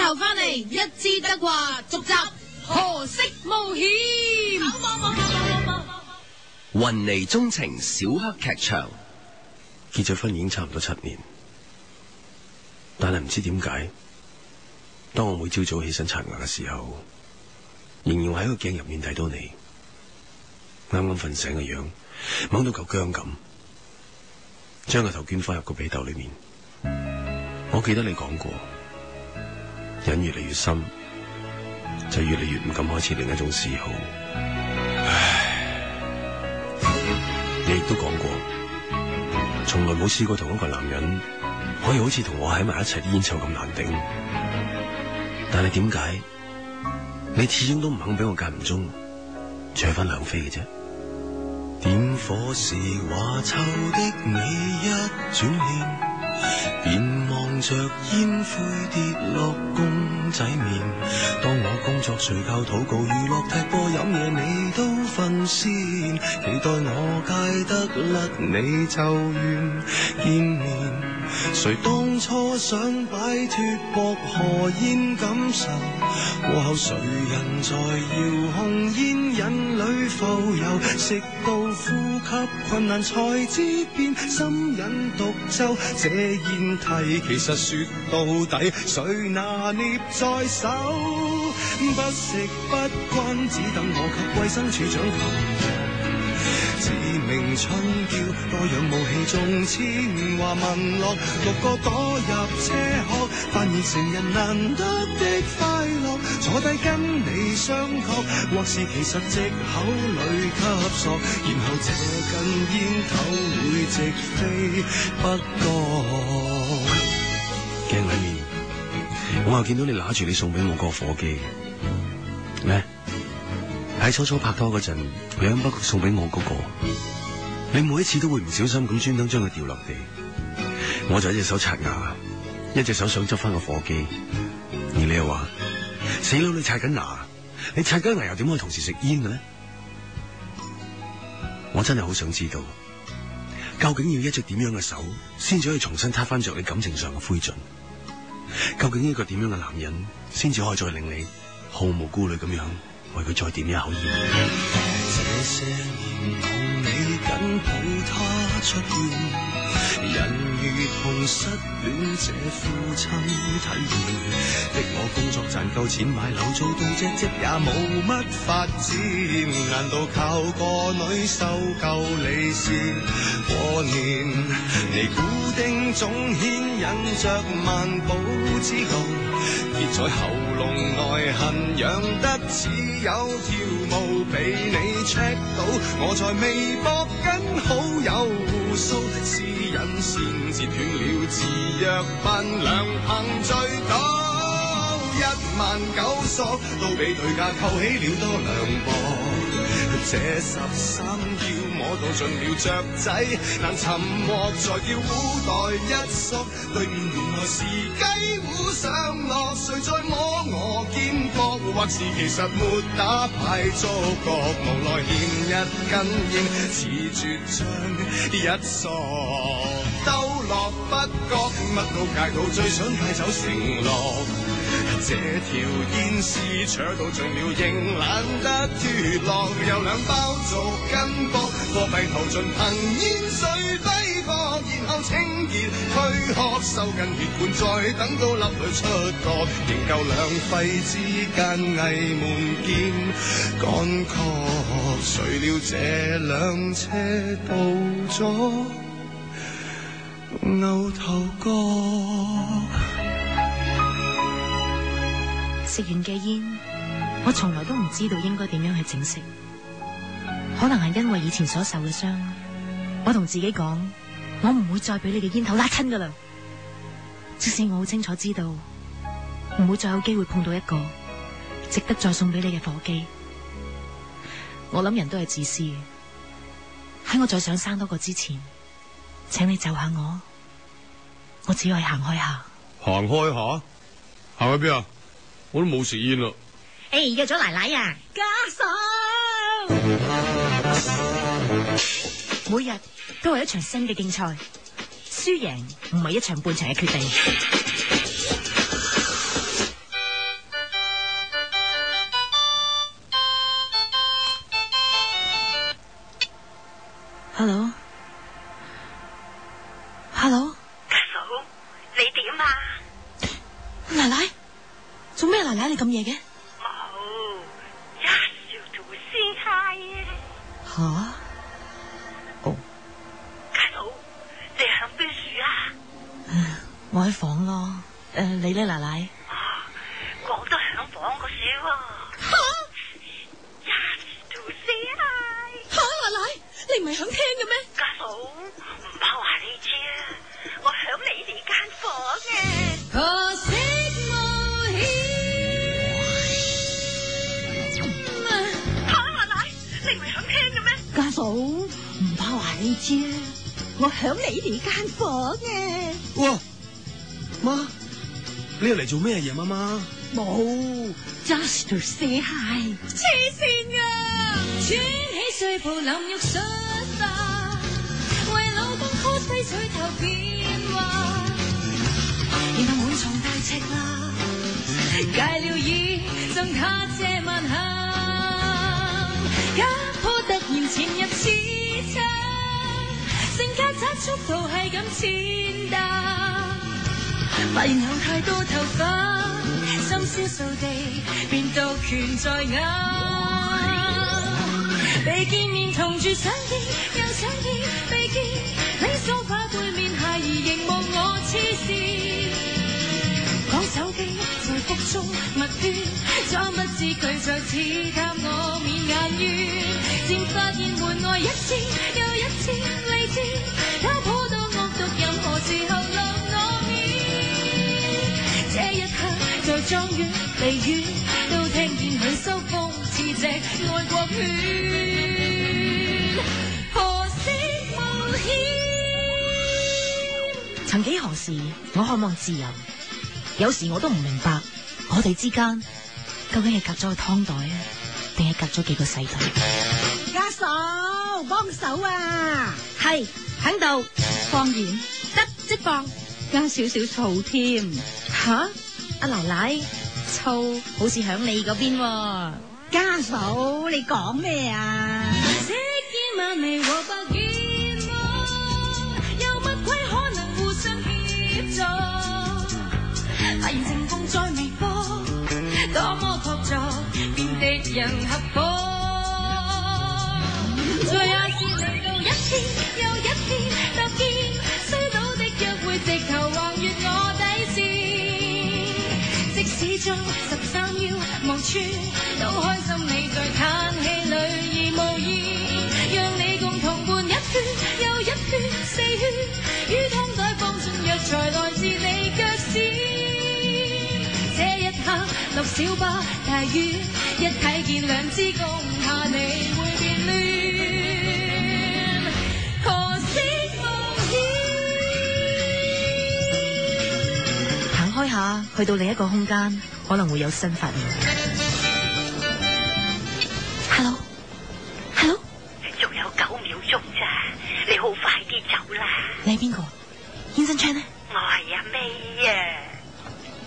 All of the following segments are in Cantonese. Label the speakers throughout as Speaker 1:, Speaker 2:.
Speaker 1: 頭翻嚟一枝得話續集何式冒險。
Speaker 2: 雲霓鍾情小黑劇場，
Speaker 3: 結咗婚已經差唔多7年，但係唔知點解，當我每朝早起身刷牙嘅時候，仍然會喺個鏡入面睇到你啱啱瞓醒嘅樣，懵到嚿薑咁，將個頭捐翻入個被竇裏面。我記得你講過，人越嚟越深，就越嚟越唔敢開始另一種嗜好。你亦都講過，從來冇試過同一個男人可以好似同我喺埋一齊啲煙臭咁難頂。但係點解你始終都唔肯俾我間唔中吹翻兩飛嘅啫？點火時話臭的你一轉臉，便望着煙灰跌落公仔面。當我工作睡覺禱告娛樂踢波飲嘢，你都瞓先，期待我戒得甩你就願見面。誰當初想擺脫薄荷煙感受，過後誰人在遙控煙癮裏浮游，食到呼吸困難才知變心癮獨奏。這煙蒂其實說到底誰拿捏在手，不食不關，只等我給衛生署長求自命春嬌，多樣武器中千話文落，6個躲入車殼，發現成人難得的快樂。坐低跟你相確，或是其實藉口裏吸索，然後這根煙頭會直飛不覺。鏡裏面，我又見到你拿住你送俾我個火機，咩？喺初初拍拖嗰陣，佢喺北角送俾我嗰個，你每一次都會唔小心咁專登將佢掉落地，我就一隻手刷牙，一隻手想執翻個火機，而你又話死佬，你刷緊牙，你刷緊牙又點可以同時食煙嘅呢？我真係好想知道，究竟要一隻點樣嘅手先至可以重新撻翻着你感情上嘅灰燼？究竟一個點樣嘅男人先至可以再令你毫無顧慮咁樣為佢再點一口煙？這些年同你緊抱他出現，人如同失戀這父親體驗，逼我工作賺夠錢買樓，做到隻積也冇乜發展，難道靠個女收夠利是？過年尼古丁總牽引着萬寶之路，結在喉嚨內痕癢得只有條毛俾你 check 到，我在微博跟好友互訴，私隱先截斷了自約伴娘憑醉倒19000索，都比對價扣起了多2磅。這13要摸到盡了雀仔，難尋獲在叫虎袋一索，對面原來是雞糊上落，誰在摸我肩膊？或是其實沒打牌觸覺，無奈欠一根煙似絕唱一索，兜落不覺乜都戒到，最想帶走承諾。這條煙絲扯到盡了，仍懶得脫落，有2包做根搏，貨幣投盡憑煙水揮霍，然後清潔軀殼收緊血管，再等到粒裏出角，仍舊兩肺之間翳悶兼乾涸，誰料這輛車到咗牛頭角。
Speaker 4: 食完嘅煙，我從來都唔知道應該點樣去整食。可能係因為以前所受嘅傷，我同自己講，我唔會再俾你嘅煙頭辣親噶啦。即使我好清楚知道，唔會再有機會碰到一個值得再送俾你嘅火機。我諗人都係自私嘅，喺我再想生多個之前，請你就下我只可以行開下。
Speaker 5: 行開下？行去邊啊？我都冇食煙啦。
Speaker 4: 約咗奶奶啊，家嫂。每日都係一場新嘅競賽，輸贏唔係一場半場嘅決定。奶奶，做咩？奶奶你咁夜嘅？
Speaker 6: 冇，一少做先係。
Speaker 4: 吓？哦，
Speaker 6: 家嫂，你響邊處啊？
Speaker 4: 我喺房咯。你咧，奶奶？
Speaker 6: 我都響房嗰時喎。
Speaker 1: 吓
Speaker 6: 一少做先係。
Speaker 1: 吓，奶奶，你唔係響廳嘅咩？
Speaker 6: 家嫂，唔怕話你知啊，我響你哋間房嘅。
Speaker 1: 可惜無險。
Speaker 6: 吓，奶奶，你唔係響廳嘅咩？
Speaker 7: 家嫂，唔怕話你知啊，我響你哋間房嘅。
Speaker 3: 哇，媽，你入嚟做咩啊，夜媽媽？
Speaker 7: 冇 ，just to say hi。
Speaker 1: 黐線啊！穿起睡袍淋浴恤髮，為老公 cosplay 水頭變化，然後滿床大赤啦，戒了煙，贈他這晚黑，家婆突然潛入刺察，性格差速度係咁踐踏，發現有太多頭髮。深宵掃地，便獨拳在握。被見面同住想見，又想見，被見你梳化背面，孩兒仍望我痴線。講手機在腹中密圈，裝不知佢在刺探我面眼緣。漸發現門外一次又一次離志，他頗多惡毒，任何時候落我面。這一刻。在莊園離遠，都聽見佢收風似隻愛國犬。何惜無險？
Speaker 4: 曾幾何時，我渴望自由，有時我都唔明白，我哋之間究竟係隔咗個湯袋啊，定係隔咗幾個世代？
Speaker 7: 家嫂，幫手啊！
Speaker 4: 係喺度，
Speaker 7: 放完
Speaker 4: 得即放，
Speaker 7: 加少少醋添。
Speaker 4: 吓？阿奶奶，醋好似響你嗰邊喎。
Speaker 7: 家嫂，你講咩啊？
Speaker 1: 這見晚微和白見我，有乜鬼可能互相協助？發現成功在微波，多麼確鑿，便敵人合夥。最也是嚟到一天又一天，突見衰到的約會，直頭橫越我底線。即使將13腰望穿，都開心你在嘆氣裏而無言，讓你共同伴一圈又一圈4圈，於湯袋放進藥材來自你腳線。這一刻落小巴大院，一睇見兩支公，怕你會變亂。何惜無險？
Speaker 4: 行開下，去到另一個空間，可能會有新發現。Hello，
Speaker 6: 仲有9秒鐘咋，你好快啲走啦！
Speaker 4: 你係邊個？燕新昌呢？
Speaker 6: 我係阿 May 啊，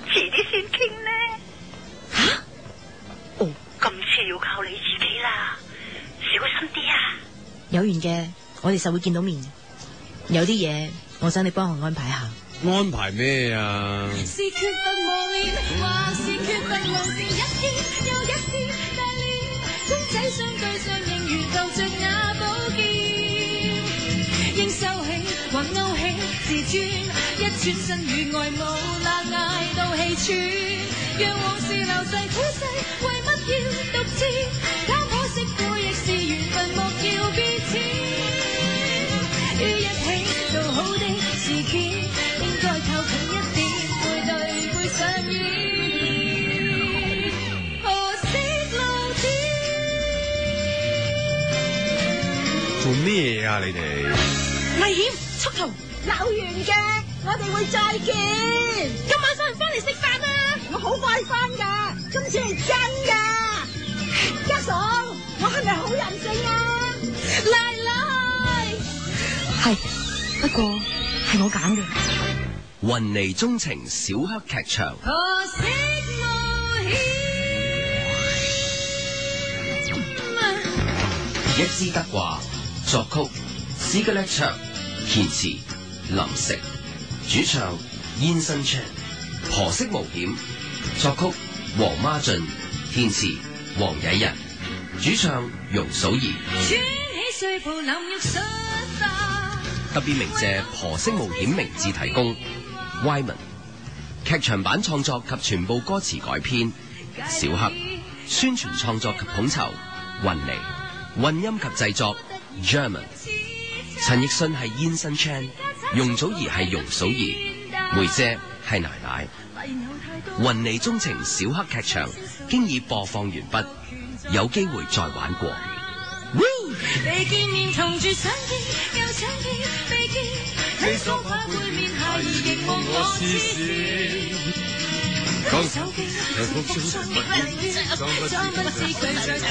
Speaker 6: 遲啲先傾呢。
Speaker 4: 吓？哦，
Speaker 6: 今次要靠你自己啦，小心啲啊！
Speaker 4: 有緣嘅，我哋實會見到面。有啲嘢，我想你幫我安排下。
Speaker 5: 安排咩啊？
Speaker 1: 是缺乏磨練，還是缺乏良善？一天又一天大練，公仔相對上仍如鬥着那寶劍，應收起還勾起自尊，一轉身與外母那嗌到氣喘，讓往事流逝苦世，為乜要獨佔？他可惜過亦是緣分，莫要變遷，於一起做好的事件。再靠近一點，背對背上演，何惜路點？
Speaker 5: 做咩啊你哋？
Speaker 4: 危險，速逃！
Speaker 7: 有緣嘅，我哋會再見。
Speaker 1: 今晚上翻嚟食飯啊！
Speaker 7: 我好快翻噶，今次係真噶。家嫂，我係咪好任性啊？
Speaker 1: 奶奶，
Speaker 4: 係，不過係我揀嘅。
Speaker 2: 雲尼鍾情小黑劇場，
Speaker 1: 可惜無險。
Speaker 2: 一枝得話，作曲史格叻卓，填詞林夕，主唱燕新昌。婆媳無險，作曲黃孖俊，填詞黃偉仁，主唱容祖兒。特別鳴謝婆媳無險名字提供 Wyman， 劇場版創作及全部歌詞改編小黑，宣傳創作及統籌雲妮，混音及製作 German， 陳奕迅係燕新 Chan， 容祖兒係容祖兒，梅姐係奶奶。雲妮鍾情小黑劇場經已播放完畢，有機會再玩過。
Speaker 1: 被見面同住相見，又想見被見，你梳化背面下兒亦望我視線。手機復復信亦不斷，裝不知佢在指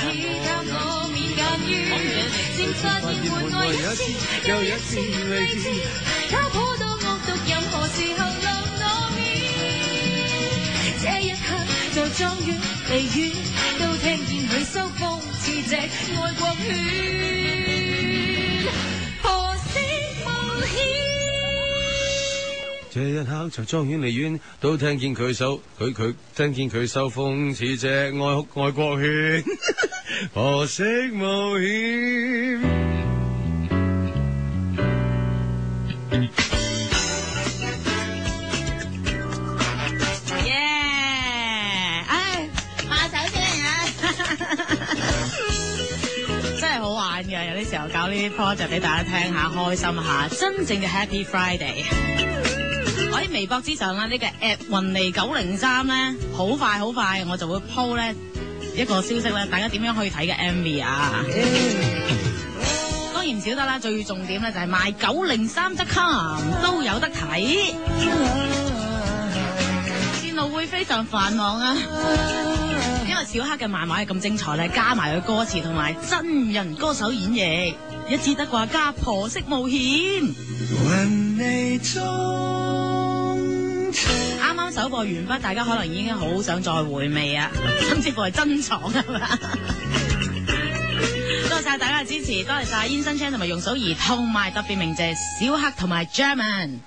Speaker 1: 教我面間於，漸發現換愛一次又一次未見，他頗多惡毒，任何時候留我面。這一刻在莊園離遠，都聽見佢收風似隻愛國犬。
Speaker 5: 這一刻在莊園離遠，都聽見佢收聽見佢收風似隻愛國犬，婆媳無險。
Speaker 8: 真係好玩嘅，有啲時候搞呢啲 project 俾大家聽下，開心下，真正嘅 Happy Friday。我喺微博之上啦，呢個 app 雲妮903咧，好快我就會 po 咧一個消息咧，大家點樣可以睇嘅 MV 啊？當然唔少得啦，最重點咧就係賣903.com 都有得睇，線路會非常繁忙啊！因為小黑嘅漫畫係咁精彩咧，加埋佢歌詞同埋真人歌手演繹，一枝得掛加婆媳冒險。啱啱首播完畢，大家可能已經好想再回味啊，甚至乎係珍藏啊嘛！多謝晒大家嘅支持，多謝晒燕新 Chan 同埋容祖兒，同埋特別鳴謝小黑同埋 German。